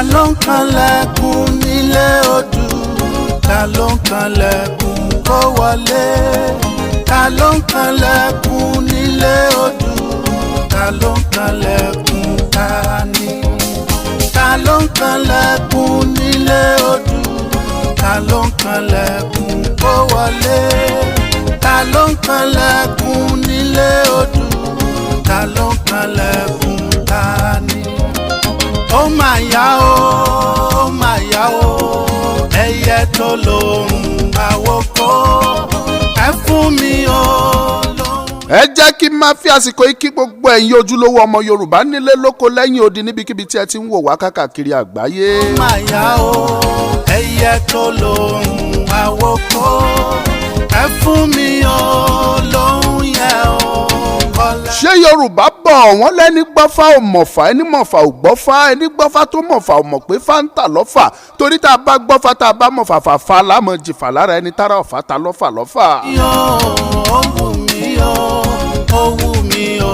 ló ń kanlẹ̀kùn nílé odù? Ta ló ń kanlẹ̀kùn kó wọlé? Ta ló ń kanlẹ̀kùn nílé odù? Ta ló ń kanlẹ̀kùn ta ni? Ta ló ń kanlẹ̀kùn nílé odù? Ta ló ń kanlẹ̀kùn kó wọlé? Ta ló ń kanlẹ̀kùn nílé odù? Ta ló ń kanlẹ̀kùn ta ni? Ó mà yá o, ó mà yá o, ẹyẹ tó lóhùn àwòkọ́, ẹ fún mi o. Ẹ jẹ́ kí n máa fi àsìkò yìí kí gbogbo ẹ̀yin ojúlówó ọmọ Yorùbá nílé lóko lẹ́yìn odi níbikíbi tí ẹ ti ń wò wá káàkiri àgbáyé. Ó mà yá o, ẹyẹ tó lóhùn àwòkọ́, ẹ fún mi o lóhùn yẹn o. Ṣé Yorùbá bọ̀ wọ́n lẹ́ni gbọ́fá ò mọ̀fà, ẹni mọ̀fà ò gbọ́fá, ẹni gbọ́fá tó mọ̀fà ò mọ̀ pé fáńtà lọ́fà, torí tá a bá gbọ́fá tá a bá mọ̀fà fàfà lámọ̀ jìfà lára ẹni tára ọ̀fà ta lọ́fà lọ́fà. Ó wù mí o, ó wù mí o,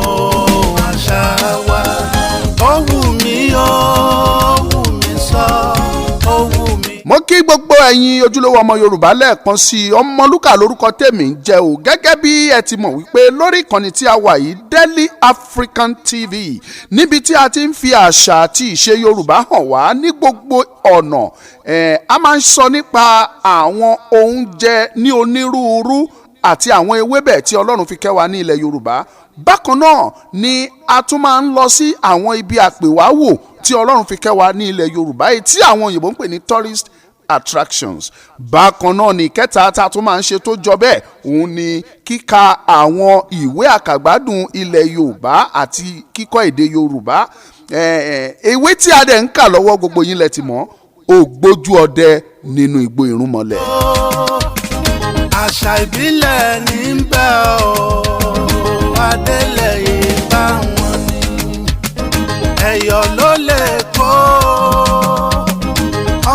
àṣà wa. Ó wù mí o, ó wù mí sọ, ó wù mí. Mo kí gbogbo ẹ̀yin ojúlówó ọmọ Yorùbá lẹ́ẹ̀kan sí i. Ọmọlúkà lórúkọ tèmi ń jẹ́ o, gẹ́gẹ́ bí ẹ ti mọ̀ wípé lórí ìkànnì tí a wà yìí Daily African TV, níbi tí a ti ń fi àṣà àti ìṣe Yorùbá hàn wá ní gbogbo ọ̀nà. A máa ń sọ nípa àwọn oúnjẹ ní onírúurú àti àwọn ewébẹ̀ tí Ọlọ́run fi kẹ́ wa ní ilẹ̀ Yorùbá. Bákan náà ni a tún máa ń lọ sí àwọn ibi àpèwáwò tí Ọlọ́run fi kẹ́ wa ní ilẹ̀ Yorùbá yìí tí àwọn òyìnbó ń pè ní tourist attractions. Bákan náà ni ìkẹta tá a tún máa ń ṣe tó jọ bẹ́ẹ̀ òun ni kíka àwọn ìwé àkàgbádùn ilẹ̀ Yorùbá àti kíkọ́ èdè Yorùbá. Ewé tí a dẹ̀ ń kà lọ́wọ́ gbogbo yín lẹ ti mọ̀, ògbójú ọdẹ nínú igbó ìrúnmọlẹ̀. Àṣà ìbílẹ̀ ní ń bẹ o, adélẹ̀ ìbá wọn ni, ẹ̀yọ̀ ló lè kó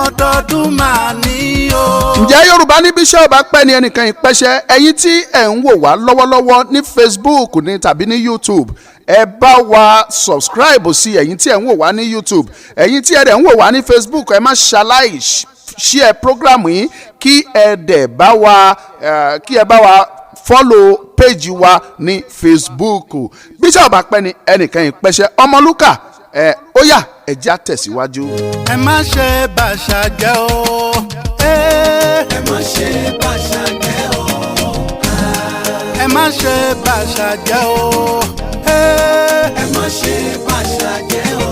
ọdọọdún máa ní o. Ǹjẹ́ Yorùbá ní bíṣẹ́ ọba pẹ́ ni ẹnìkan ìpẹ́ṣẹ́? Ẹ̀yin tí ẹ̀ ń wò wá lọ́wọ́lọ́wọ́ ní Facebook ní tàbí ní YouTube, ẹ bá wa subscribe sí ẹ̀yin tí ẹ̀ ń wò wá ní YouTube. Ẹ̀yin tí ẹ̀ dẹ̀ ń wò wá ní Facebook, ẹ má ṣaláì share program yìí kí ẹ bá wa follow page wa ní Facebook. Bíṣẹ́ ọba pẹ́ ni ẹnìkan ìpẹ́ṣẹ́. Ọmọlúkà ó yá ẹ já tẹ̀síwájú. Ẹ má ṣe bàṣà jẹ́ o. Ẹ má ṣe bàṣà jẹ́ o. Ẹ má ṣe bàṣà jẹ́ o. Ẹ má ṣe bàṣà jẹ́ o.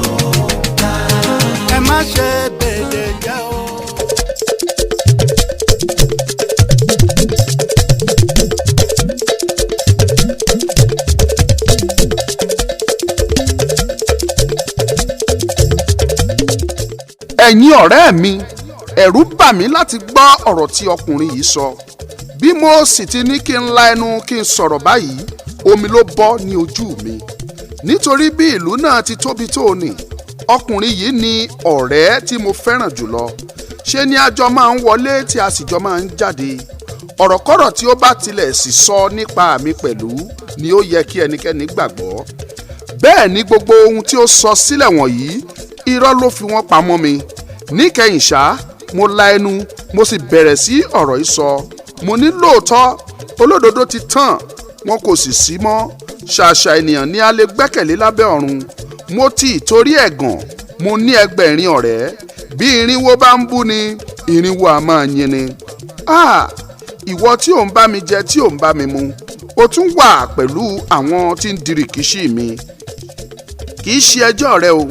Ẹ má ṣe bèdè jẹ́ o. Ẹ̀yin ọ̀rẹ́ mi, ẹ̀rù bà mí láti gbọ́ ọ̀rọ̀ tí ọkùnrin yìí sọ. Bí mo sì ti ní kí n la ẹnu kí n sọ̀rọ̀ báyìí, omi ló bọ́ ní ojú mi. Nítorí bí ìlú náà ti tóbi tó ní, ọkùnrin yìí ni ọ̀rẹ́ tí mo fẹ́ràn jùlọ. Ṣé ni a jọ máa ń wọlé tí a sì jọ máa ń jáde. Ọ̀rọ̀kọ́rọ̀ tí ó bá tilẹ̀ sì sọ nípa mi pẹ̀lú ni ó yẹ kí ẹnikẹ́ni gbàgbọ́. Bẹ́ẹ̀ ni gbogbo ohun tí ó sọ sílẹ̀ wọ̀nyí, irọ́ ló fi wọ́n pamọ́ mi. Níkẹyìn ṣá, mo la ẹnu mo sì bẹ̀rẹ̀ sí ọ̀rọ̀ yìí sọ. Mo ní lóòótọ́ olódodo ti tàn, wọn kò sì sí mọ́. Ṣàṣà ènìyàn ni a lè gbẹ́kẹ̀lé lábẹ́ ọ̀run. Mo ti ìtorí ẹ̀gàn, mo ní ẹgbẹ̀rin ọ̀rẹ́. Bí irinwó bá ń bú ni, irinwó a máa yin ni. Ìwọ tí ò ń bá mi jẹ tí ò ń bá mi mu, o tún wà pẹ̀lú àwọn tí ń dirìkíṣí mi. Kì í ṣe ẹjọ́ rẹ o.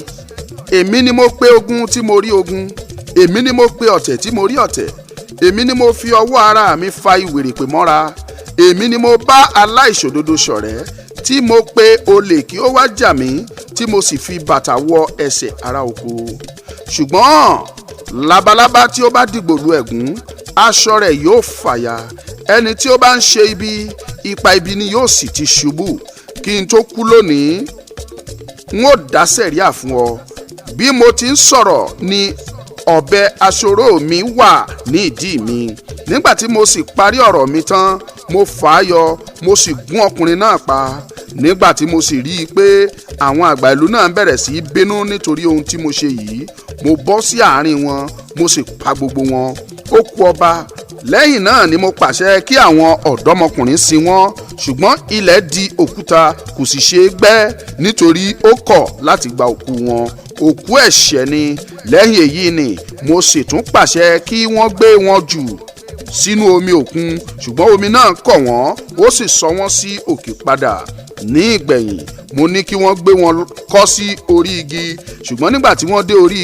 Èmi ni mo pe ogun tí mo rí ogun, èmi ni mo pe ọ̀tẹ̀ tí mo rí ọ̀tẹ̀, èmi ni mo fi ọwọ́ ara mi fa ìwèrèpè mọ́ra, èmi ni mo bá aláìṣòdodo ṣọ̀rẹ́, tí mo pe olè kí ó wá jà mí, tí mo sì fi bàtà wọ ẹsẹ̀ ará oko. Ṣùgbọ́n labalábá tí ó bá dìgbòlu ẹ̀gún, aṣọ rẹ̀ yóò fàya. Ẹni tí ó bá ń ṣe ibi, ipa ibi ni yóò sì ti ṣubú. Kí n tó kú lónìí, n ó dá sẹ̀ríà fún ọ. Bí mo ti ń sọ̀rọ̀ ni ọ̀bẹ aṣoró mi wà ní ìdí mi. Nígbà tí mo sì parí ọ̀rọ̀ mi tán, mo fà á yọ, mo sì gún ọkùnrin náà pa. Nígbà tí mo sì rí i pé àwọn àgbà ìlú náà bẹ̀rẹ̀ sí í bínú nítorí ohun tí mo ṣe yìí, mo bọ́ sí àárín wọn mo sì pa gbogbo wọn. Ó kù ọba. Lẹ́yìn náà ni mo pàṣẹ kí àwọn ọ̀dọ́mọkùnrin sin wọ́n, ṣùgbọ́n ilẹ̀ di òkúta kò sì ṣe é gbẹ́ nítorí ó kọ̀ láti gba òkú wọn. Òkú ẹ̀ṣẹ̀ ni. Lẹ́yìn èyí ni mo sì tún pàṣẹ kí wọ́n gbé wọn jù sínú omi òkun, ṣùgbọ́n omi náà kọ̀ wọ́n ó sì sọ wọ́n sí òkè padà. Ní ìgbẹ̀yìn mo ní kí wọ́n gbé wọn kọ́ sí orí igi, ṣùgbọ́n nígbà tí wọ́n dé orí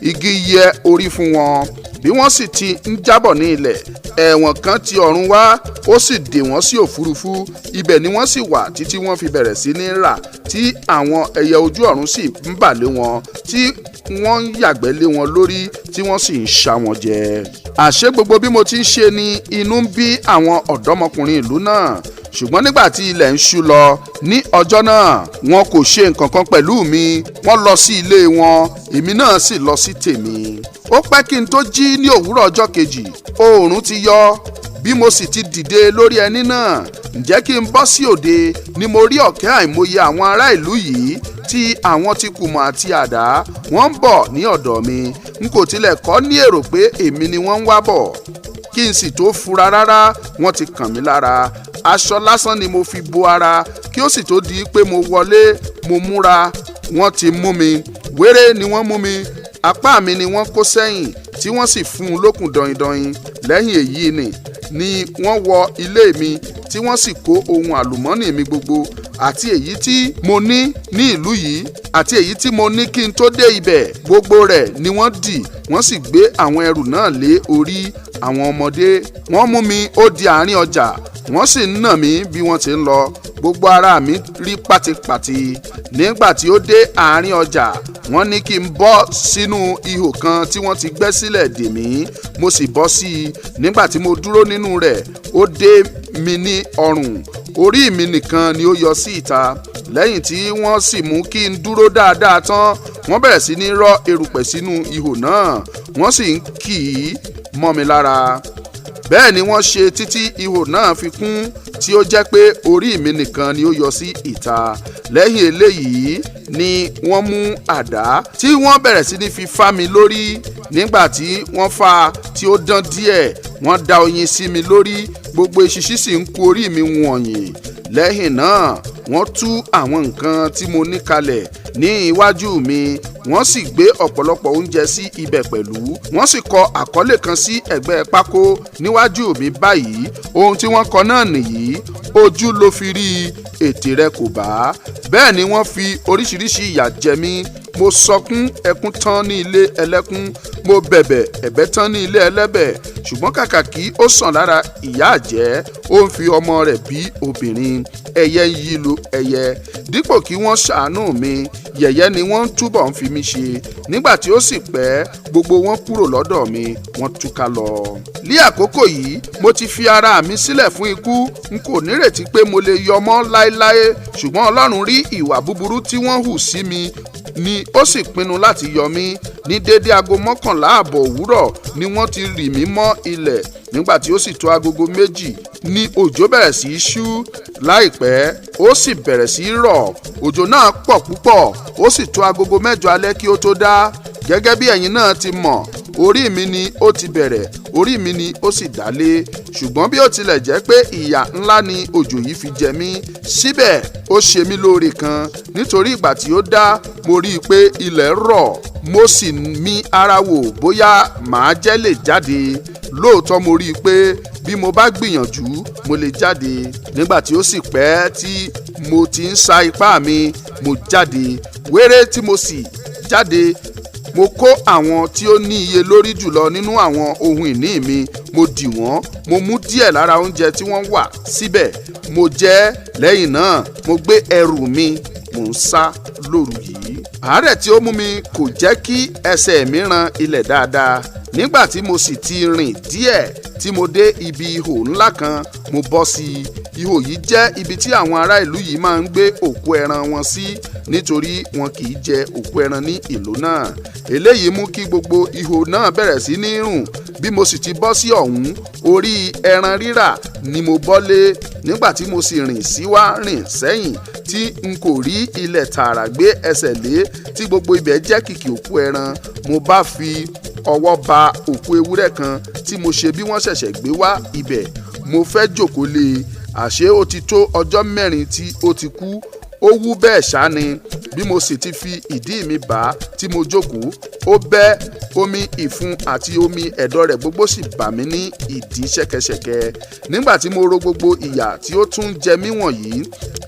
igi yẹ orí fún wọn. Bí wọ́n sì ti ń jábọ̀ ní ilẹ̀, ẹ̀wọ̀n kan ti ọ̀run wá ó sì dè wọ́n sí òfurufú. Ibẹ̀ ni wọ́n sì wà títí wọ́n fi bẹ̀rẹ̀ sí ní rà, tí àwọn ẹyẹ ojú ọ̀run sì ń bà lé wọn, tí wọ́n ń yàgbẹ́ lé wọn lórí, tí wọ́n sì ń ṣá wọn jẹ. Àṣé gbogbo bí mo ti ń ṣe ni inú ń bí àwọn ọ̀dọ́mọkùnrin ìlú náà. Ṣùgbọ́n nígbà tí ilẹ̀ ń ṣú lọ ní ọjọ́ náà, wọn kò ṣe nǹkan kan pẹ̀lú mi. Wọ́n lọ sí ilé wọn, èmi náà sì lọ sí tèmi. Ó pẹ́ kí n tó jí ní òwúrọ̀ ọjọ́ kejì, oòrùn ti yọ. Bí mo sì ti dìde lórí ẹní náà, ǹjẹ́ kí n bọ́ sí òde ni mo rí ọ̀kẹ́ àìmọye àwọn ará ìlú yìí tí àwọn ti kùmọ̀ àti àdá. Wọ́n ń bọ̀ ní ọ̀dọ̀ mi. N kò tilẹ̀ kọ́ ní èrò pé èmi ni wọ́n ń wá bọ̀. Kí n sì tó fura rárá, wọ́n ti kàn mí lára. Aṣọ lásán ni mo fi bo ara, kí ó sì tó di pé mo wọlé mo múra. Wọ́n ti mú mi. Wéré ni wọ́n mú mi. Apá mi ni wọ́n kó sẹ́yìn tí wọ́n sì fún un lókùn dọ̀yìndọ̀yìn. Lẹ́yìn èyí ni wọ́n wọ ilé mi tí wọ́n sì kó ohun àlùmọ́nì mi gbogbo àti èyí tí mo ní ìlú yìí àti èyí tí mo ní kí n tó dé ibẹ̀. Gbogbo rẹ̀ ni wọ́n dì, wọ́n sì gbé àwọn ẹrù náà lé orí àwọn ọmọdé. Wọ́n mú mi ó di àárín ọjà, wọ́n sì ń nà mí bí wọ́n ti ń lọ. Gbogbo ara mi rí pátípátí. Nígbà tí ó dé àárín ọjà, wọ́n ní kí n bọ́ sínú ihò kan tí wọ́n ti gbẹ́ sílẹ̀ dè mí. Mo sì bọ́ sí i. Nígbà tí mo dúró nínú rẹ̀, ó dé mi ní ọrùn. Orí mi nìkan ni ó yọ sí ìta. Lẹ́yìn tí wọ́n sì mú kí n dúró dáadáa tán, wọ́n bẹ̀rẹ̀ sí ní rọ́ erùpẹ̀ sínú ihò náà, wọ́n sì ń kì í mọ́ mi lára. Bẹ́ẹ̀ ni wọ́n ṣe títí ihò náà fi kún, tí ó jẹ́ pé orí mi nìkan ni ó yọ sí ìta. Lẹ́yìn eléyìí ni wọ́n mú àdá tí wọ́n bẹ̀rẹ̀ sí ní fi fá mi lórí. Nígbà tí wọ́n fá tí ó dán díẹ̀, wọ́n da oyin sí mi lórí, gbogbo eṣinṣin sì ń kù orí mi wọ̀nyí. Lẹ́yìn náà wọ́n tú àwọn nǹkan tí mo ní kalẹ̀ ní iwájú mi, wọ́n sì gbé ọ̀pọ̀lọpọ̀ oúnjẹ sí ibẹ̀ pẹ̀lú. Wọ́n sì kọ àkọlé kan sí ẹ̀gbẹ́ pákó níwájú mi báyìí. Ohun tí wọ́n kọ náà nìyí: ojú ló fi rí, ètè rẹ kò bá. Bẹ́ẹ̀ ni wọ́n fi oríṣiríṣi ìyà jẹ mí. Mo sọkún ẹkún tán ní ilé ẹlẹ́kún, mo bẹ̀bẹ̀ ẹ̀bẹ̀ tán ní ilé ẹlẹ́bẹ̀. Ṣùgbọ́n kàkà kí ó sàn lára ìyà àjẹ́, ó ń fi ọmọ rẹ̀ bí obìnrin. Ẹyẹ ń yí lu ẹyẹ. Dípò kí wọ́n ṣàánú mi, yẹ̀yẹ́ ni wọ́n túbọ̀ ń fi mí ṣe. Nígbà tí ó sì pẹ́, gbogbo wọn kúrò lọ́dọ̀ mi, wọ́n túká lọ. Ní àkókò yìí, mo ti fi ara mi sílẹ̀ fún ikú. N kò nírètí pé mo lè yọ mọ́ láéláé, ṣùgbọ́n Ọlọ́run rí ìwà búburú tí wọ́n hù sí mi ni ó sì pinnu láti yọ mí. Ní dédé aago 11 ààbọ̀ òwúrọ̀ ni wọ́n ti rì mí mọ́ ilẹ̀. Nígbà tí ó sì tó agogo 2 ni òjò bẹ̀rẹ̀ sí í ṣú. Láìpẹ́ ó sì bẹ̀rẹ̀ sí í rọ̀. Òjò náà pọ̀ púpọ̀. Ó sì tó agogo 8 alẹ́ kí ó tó dá. Gẹ́gẹ́ bí ẹ̀yin náà ti mọ̀, orí mi ni ó ti bẹ̀rẹ̀, orí mi ni ó sì dálé. Ṣùgbọ́n bí ó tilẹ̀ jẹ́ pé ìyà ńlá ni òjò yìí fi jẹ mí, síbẹ̀ ó ṣe mí lóore kan. Nítorí ìgbà tí ó dá, mo rí i pé ilẹ̀ rọ̀. Mo sì mí ara wò bóyá màá jẹ́ lè jáde. Lóòótọ́ mo rí i pé bí mo bá gbìyànjú, mo lè jáde. Nígbà tí ó sì pẹ́ tí mo ti ń sa ipá mi, mo jáde. Wéré tí mo sì jáde, mo kó àwọn tí ó ní iye lórí jùlọ nínú àwọn ohun ìní mi, mo dì wọ́n. Mo mú díẹ̀ lára oúnjẹ tí wọ́n wà síbẹ̀, mo jẹ. Lẹ́yìn náà mo gbé ẹrù mi, mò ń sá lóru yìí. Àárẹ̀ tí ó mú mi kò jẹ́ kí ẹsẹ̀ mi ran ilẹ̀ dáadáa. Nígbà tí mo sì ti rìn díẹ̀ tí mo dé ibi ihò ńlá kan, mo bọ́ sí i. ihò yìí jẹ́ ibi tí àwọn ará ìlú yìí máa ń gbé òkú ẹran wọn sí nítorí wọn kì í jẹ òkú ẹran ní ìlú náà. eléyìí mú kí gbogbo ihò náà bẹ̀rẹ̀ sí ní rùn. bí mo sì ti bọ́ sí ọ̀hún, orí ẹran rírà ni mo bọ́ lé. nígbà tí mo sì rìn síwá rìn sẹ́yìn tí n kò rí ilẹ̀ tààrà gbé ẹsẹ̀ lé, tí gbogbo ibẹ̀ jẹ́ kìkì òkú ẹran, mo bá fi ọwọ́ ba òkú ewúrẹ́ kan tí mo ṣe bí wọ́n ṣẹ̀ṣẹ̀ gbé wá ibẹ̀. mo fẹ́ jókòó lé e, àṣé ó ti tó ọjọ́ 4 tí ó ti kú. ó wú bẹ́ẹ̀ ṣá ni. bí mo sì ti fi ìdí mi bá tí mo jókòó, ó bẹ́ omi ìfun àti omi ẹ̀dọ̀ rẹ̀ gbogbo sì bà mí ní ìdí ṣẹ̀kẹ̀ṣẹ̀kẹ̀. nígbà tí mo ro gbogbo ìyà tí ó tún jẹ mí wọ̀nyí,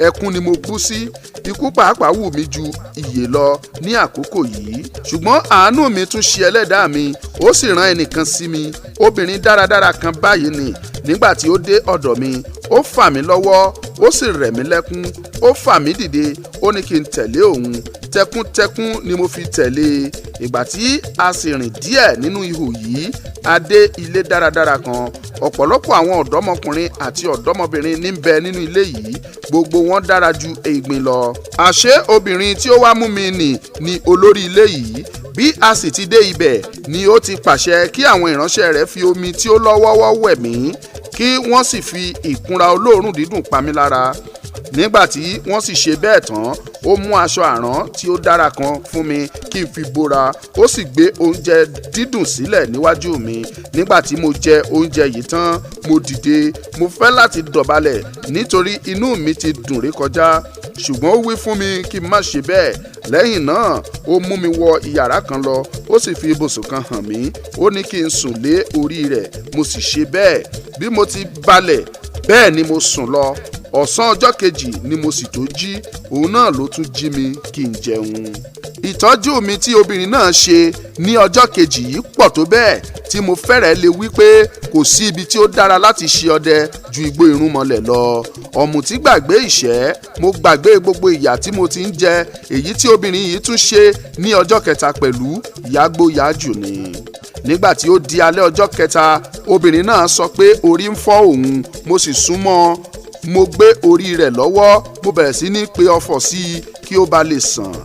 ẹkún ni mo bú sí. ikú pàápàá wù mí ju ìyè lọ ní àkókò yìí. ṣùgbọ́n àánú mi tún ṣe ẹlẹ́dàá mi, ó sì rán ẹnìkan sí mi, obìnrin dáradára kan báyìí ni. nígbà tí ó dé ọ̀dọ̀ mi, ó fà mí lọ́wọ́, ó sì rẹ̀ mí lẹ́kún, ó fà mí dìde, ó ní kí n tẹ̀lé òun. tẹkuntẹkun ni mo fi tẹ̀lé e. ìgbà tí a sì rìn díẹ̀ nínú ihò yìí, a dé ilé dáradára kan. ọ̀pọ̀lọpọ̀ àwọn ọ̀dọ́mọkùnrin àti ọ̀dọ́mọbìnrin ní bẹ nínú ilé yìí, gbogbo wọn dára ju ègbìn lọ. àṣé obìnrin tí ó wá mú mi nì ni olórí ilé yìí. bí a sì ti dé ibẹ̀ ni ó ti pàṣẹ kí àwọn ìránṣẹ́ rẹ̀ fi omi tí ó lọ́wọ́wọ́ wẹ̀ mí, kí wọ́n sì fi ìkunra olóòórùn dídùn pa mí lára. nígbà tí wọ́n sì ṣe bẹ́ẹ̀ tán, ó mú aṣọ àrán tí ó dára kan fún mi kí n fi bora, ó sì gbé oúnjẹ dídùn sílẹ̀ níwájú mi. nígbà tí mo jẹ oúnjẹ yìí tán, mo dìde, mo fẹ́ láti dọ̀bálẹ̀ nítorí inú mi ti dùn rékọjá, ṣùgbọ́n ó wí fún mi kí n má ṣe bẹ́ẹ̀. lẹ́yìn náà ó mú mi wọ iyàrá kan lọ, ó sì fi ibùsùn kan hàn mí, ó ní kí n sùn lé orí rẹ̀, mo sì ṣe bẹ́ẹ̀. bí mo ti balẹ̀ bẹ́ẹ̀ ni mo sùn lọ. ọ̀sán ọjọ́ kejì ni mo sì tó jí, òun náà ló tún jí mi kí n jẹun. ìtọ́jú mi tí obìnrin náà ṣe ní ọjọ́ kejì yìí pọ̀ tó bẹ́ẹ̀ tí mo fẹ́rẹ̀ lè wí pé kò sí ibi tí ó dára láti ṣe ọdẹ ju igbó irúnmọlẹ̀ lọ. ọ̀mùtí gbàgbé ìṣẹ́, mo gbàgbé gbogbo ìyà tí mo ti ń jẹ. èyí tí obìnrin yìí tún ṣe ní ọjọ́ kẹta pẹ̀lú yágbóyájù ni. nígbà tí ó di alẹ́ ọjọ́ kẹta, obìnrin náà sọ pé orí ń fọ́ òun. mo sì súnmọ́, mo gbé orí rẹ̀ lọ́wọ́, mo bẹ̀rẹ̀ sí ní pe ọfọ̀ sí i kí ó ba lè sàn.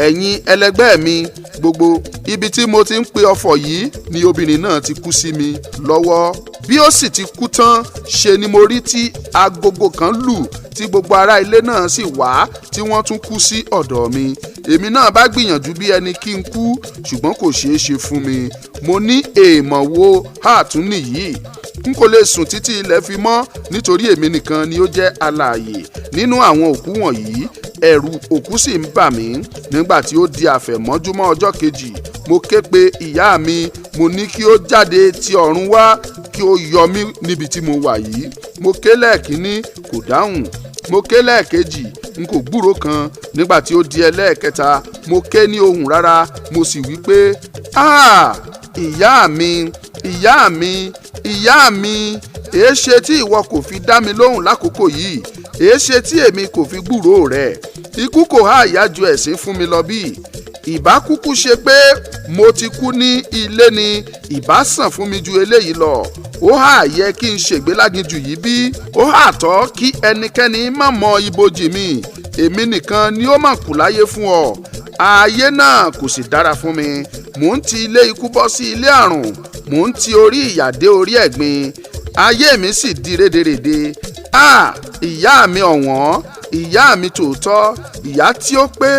ẹ̀yin ẹlẹgbẹ́ mi gbogbo, ibi tí mo ti ń pe ọfọ̀ yìí ni obìnrin náà ti kú sí mi lọ́wọ́. bí ó sì ti kú tán, ṣe ni mo rí tí agogo kan lù, tí gbogbo ará ilé náà sì wá, tí wọ́n tún kú sí ọ̀dọ̀ mi. èmi náà bá gbìyànjú bí ẹni kí n kú, ṣùgbọ́n kò ṣeé ṣe fún mi. mo ní èèmọ̀ wo àtún nìyí. n kò lè sùn títí ilẹ̀ fi mọ́, nítorí èmi nìkan ni ó jẹ́ alààyè nínú àwọn òkú wọ̀nyí. ẹ̀rù òkú sì ń bà mí. nígbà tí ó di àfẹ̀mọ́júmọ́ ọjọ́ kejì, mo ké pe ìyá mi, mo ní kí ó jáde ti ọ̀run wá kí ó yọ mí níbi tí mo wà yìí. mo ké lẹ́ẹ̀kínní, kò dáhùn. mo ké lẹ́ẹ̀kejì, n kò gbúrò kan. nígbà tí ó di ẹlẹ́ẹ̀kẹta, mo ké ní ohùn rárá, mo sì wí pé, ìyá mi, ìyá mi, ìyá mi, èéṣe tí ìwọ kò fi dá mi lóhùn lákòókò yìí? èéṣe tí èmi kò fi gbúròó rẹ? ikú kò há ìyá ju ẹ̀sín fún mi lọ bí? ìbá kúkú ṣe pé mo ti kú ní ilé ni, ìbá sàn fún mi ju eléyìí lọ. ó hà yẹ kí n ṣègbé láginjù yìí bí? ó hà tọ́ kí ẹnikẹ́ni má mọ ibojì mi. èmi nìkan ni ó mà kù láyé fún ọ. ayé náà kò sì dára fún mi. mò ń ti ilé ikú bọ́ sí ilé àrùn, mò ń ti orí ìyà dé orí ẹ̀gbin. ayé mi sì di rédèrèdè. ìyá mi ọ̀wọ́n, ìyá mi tòótọ́, ìyá tí ó pé,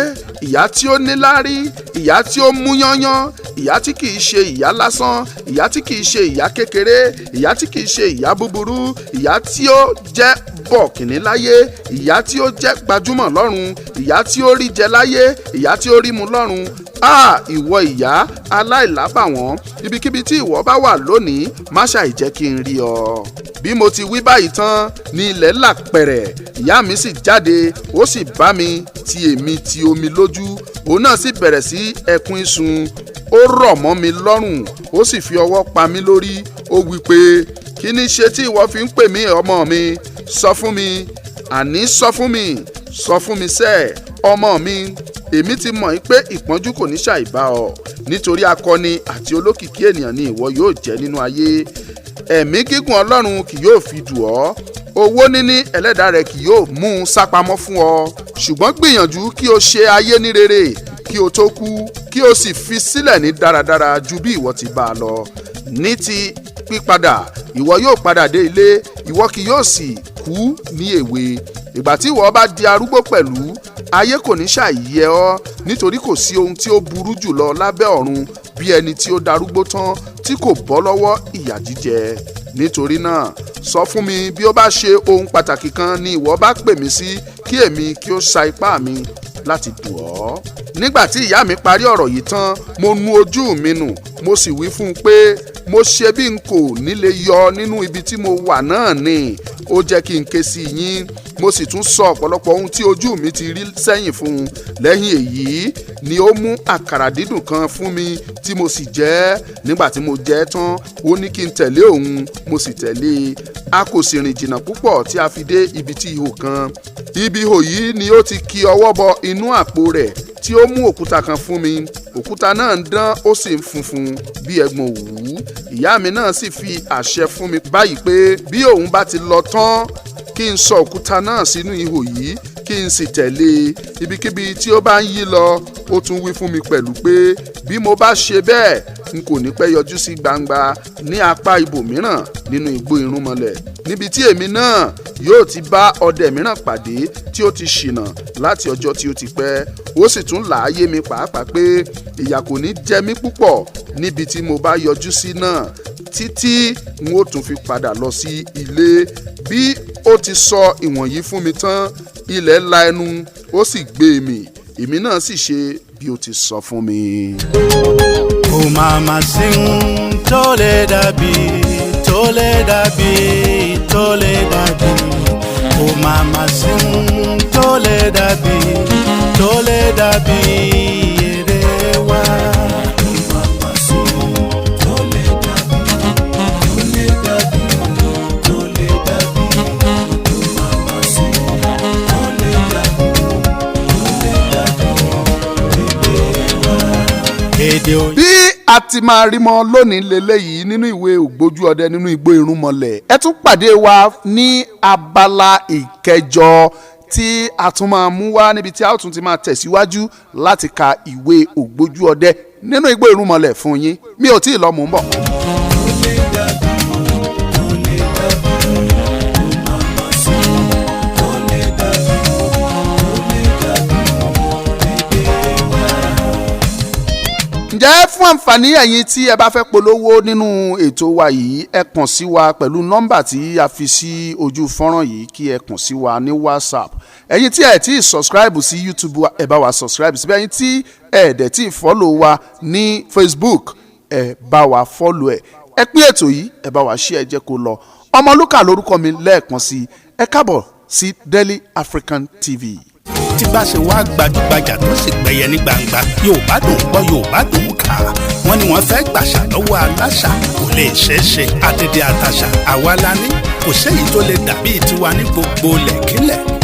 ìyá tí ó níláárí, ìyá tí ó mú yányán, ìyá tí kìí ṣe ìyá lásán, ìyá tí kìí ṣe ìyá kékeré, ìyá tí kìí ṣe ìyá búburú, ìyá tí ó jẹ́ bọ̀kìnní láyé, ìyá tí ó jẹ́ gbajúmọ̀ lọ́run, ìyá tí ó rí jẹ láyé, ìyá tí ó rí mu lọ́run. ìwọ ìyá aláìlábàwọ́n, ibikíbi tí ìwọ bá wà lónìí, má ṣàì jẹ́ kí n rí ọ. bí mo ti wí báyìí tán ni ilẹ̀ là pẹ̀rẹ̀. ìyá mi sì jáde, ó sì bá mi ti èmi ti omi lójú. òun náà sì bẹ̀rẹ̀ sí ẹkún ìsun. ó rọ̀ mọ́ mi lọ́rùn, ó sì fi ọwọ́ pa mí lórí. ó wí pé, kí ni ṣe tí ìwọ fi ń pè mí ọmọ mi? sọ fún mi, àní sọ fún mi, sọ fún mi sẹ́ẹ̀, ọmọ mi. èmi ti mọ̀ pé ìpọ́njú kò ní ṣàìbá ọ, nítorí akọni àti olókìkí ènìyàn ni ìwọ yóò jẹ́ nínú ayé. ẹ̀mí gígùn Ọlọ́run kì yóò fi dù ọ́. owó níní ẹlẹ́dàá rẹ̀ kì yóò mú un sápamọ́ fún ọ ṣùgbọ́n gbìyànjú kí o ṣe ayé ní rere kí o tó kú kí o sì fi sílẹ̀ ní dáradára ju bí ìwọ ti bá a lọ ní ti pípadà ìwọ yóò padà dé ilé ìwọ kì yóò sì kú ní èwe ìgbà tí ìwọ bá di arúgbó pẹ̀lú ayé kò ní ṣàyẹ ọ́ nítorí kò sí ohun tí ó burú jùlọ lábẹ́ ọ̀run bí ẹni tí ó darúgbó tán tí kò bọ́ lọ́wọ́ ìyà jíjẹ nítorí náà sọ fún mi bí ó bá ṣe ohun pàtàkì kan ni ìwọ bá pè mí sí kí èmi kí ó sa ipá mi láti dù ọ́. nígbà tí ìyá mi parí ọ̀rọ̀ yìí tán mo nu ojú mi nù mo sì wí fún un pé mo ṣe bí n kò nílé yọ nínú ibi tí mo wà náà ni ó jẹ́ kí n ké sí yín mo sì tún sọ ọ̀pọ̀lọpọ̀ ohun tí ojú mi ti rí sẹ́yìn fún un lẹ́yìn èyí ni ó mú àkàrà dídùn kan fún mi tí mo sì jẹ nígbà tí mo jẹ tán ó ní kí n tẹ̀lé òun mo sì tẹ̀lé a kò sì rìn jìnnà púpọ̀ tí a fi dé ibi tí ihò kan ibi ihò yìí ni ó ti ki ọwọ́ bọ inú àpò rẹ̀ tí ó mú òkúta kan fún mi òkúta náà ń dán ó sì ń funfun bí ẹ̀gbọ̀n òwú ìyá mi náà sì fi àṣẹ fún mi báyìí pé bí òun bá ti lọ tán kí n sọ òkúta náà sínú ihò yìí kí n sì tẹ̀lé ibikíbi tí ó bá ń yí lọ ó tún wí fún mi pẹ̀lú pé bí mo bá ṣe bẹ́ẹ̀ n kò ní pẹ́ yọjú sí gbangba ní apá ibòmíràn nínú igbó irúnmọlẹ̀ níbi tí èmi náà yóò ti bá ọdẹ mìíràn pàdé tí ó ti ṣìnà láti ọjọ́ tí ó ti pẹ́ ó sì tún láàyè mi pàápàá pé ìyà kò ní jẹ mí púpọ̀ níbi tí mo bá yọjú sí náà títí n ó tún fi padà lọ sí ilé bí ó ti sọ ìwọ̀nyí fún mi tán ilẹ̀ la ẹnu ó sì gbé mi èmi náà sì ṣe bí ó ti sọ fún mi. kò máa ma sí ń tó lè dàbí tó lè dàbí tó lè dàbí kò máa ma sí ń tó lè dàbí tó lè dàbí èrè wá. kò máa ma sí ń tó lè dàbí tó lè dàbí tó lè dàbí kò máa ma sí ń tó lè dàbí tó lè dàbí èrè wá. èdè òyìnbó. bí a ti máa rí mọ lónìí lélẹ́yìí nínú ìwé ògbójú ọdẹ nínú igbó irúnmọlẹ̀ ẹ tún pàdé wa ní abala ìkẹjọ tí a tún máa mú wá níbi tí a ó tún ti máa tẹ̀síwájú láti ka ìwé ògbójú ọdẹ nínú igbó irúnmọlẹ̀ fún yín mi ò tí ì lọ mò ń bọ̀. ǹjẹ́ fún àǹfààní ẹ̀yin tí ẹ bá fẹ́ polówó nínú ètò wa yìí ẹ kàn sí wa pẹ̀lú nọ́mbà tí a fi sí ojú fọ́nrán yìí kí ẹ kàn sí wa ní WhatsApp ẹ̀yin tí ẹ ti subscribe sí YouTube ẹ bá wa subscribe síbẹ̀ ẹ̀yin tí ẹ dẹ̀ tí follow wa ní Facebook ẹ bá wa follow ẹ pín ètò yìí ẹ bá wa share ẹ jẹ́ kó lọ Ọmọlúkà lórúkọ mi lẹ́ẹ̀kan sí ẹ káàbọ̀ sí Daily African TV. tí bá ṣe wá gbajúgbajà tó sì gbẹ̀yẹ ní gbangba Yorùbá dùn gbọ́ Yorùbá dùn kà wọ́n ní wọ́n fẹ́ gbàṣà lọ́wọ́ aláṣà kò lè ṣeé ṣe àtẹ̀dẹ̀ àtàṣà àwa la ní kò séyìí tó lè dàbí tiwa ní gbogbo lẹ̀kílẹ̀.